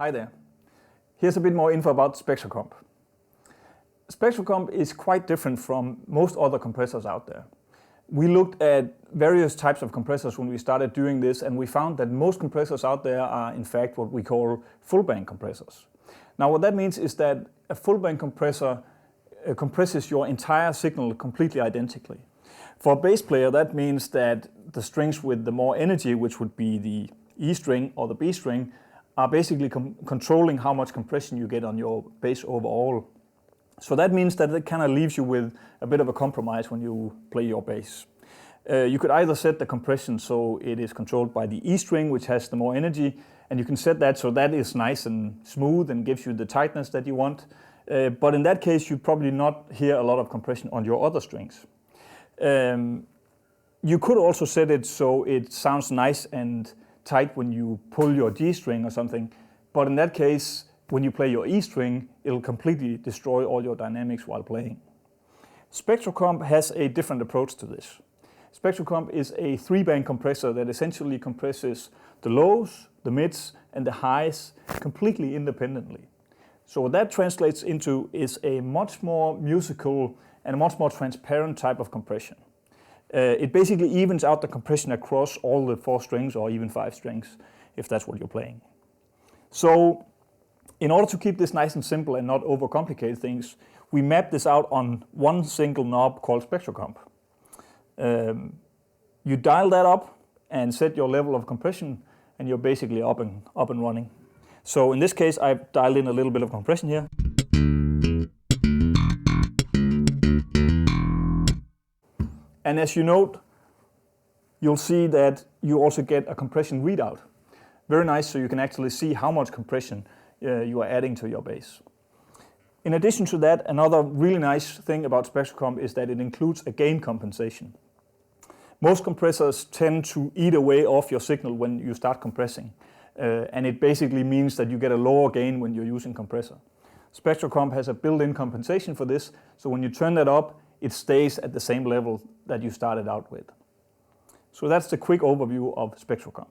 Hi there. Here's a bit more info about Spectracomp. Spectracomp is quite different from most other compressors out there. We looked at various types of compressors when we started doing this, and we found that most compressors out there are in fact what we call full bank compressors. Now what that means is that a full bank compressor compresses your entire signal completely identically. For a bass player, that means that the strings with the more energy, which would be the E string or the B string, are basically controlling how much compression you get on your bass overall. So that means that it kind of leaves you with a bit of a compromise when you play your bass. You could either set the compression so it is controlled by the E string, which has the more energy, and you can set that so that is nice and smooth and gives you the tightness that you want. But in that case, you probably not hear a lot of compression on your other strings. You could also set it so it sounds nice and tight when you pull your G string or something, but in that case, when you play your E string, it'll completely destroy all your dynamics while playing. Spectracomp has a different approach to this. Spectracomp is a 3-band compressor that essentially compresses the lows, the mids, and the highs completely independently. So what that translates into is a much more musical and a much more transparent type of compression. It basically evens out the compression across all the 4 strings or even 5 strings, if that's what you're playing. So in order to keep this nice and simple and not overcomplicate things, we map this out on one single knob called Spectracomp. You dial that up and set your level of compression, and you're basically up and running. So in this case, I've dialed in a little bit of compression here. And as you note, you'll see that you also get a compression readout. Very nice, so you can actually see how much compression you are adding to your bass. In addition to that, another really nice thing about Spectracomp is that it includes a gain compensation. Most compressors tend to eat away off your signal when you start compressing, and it basically means that you get a lower gain when you're using compressor. Spectracomp has a built-in compensation for this, so when you turn that up, it stays at the same level that you started out with. So that's the quick overview of Spectracomp.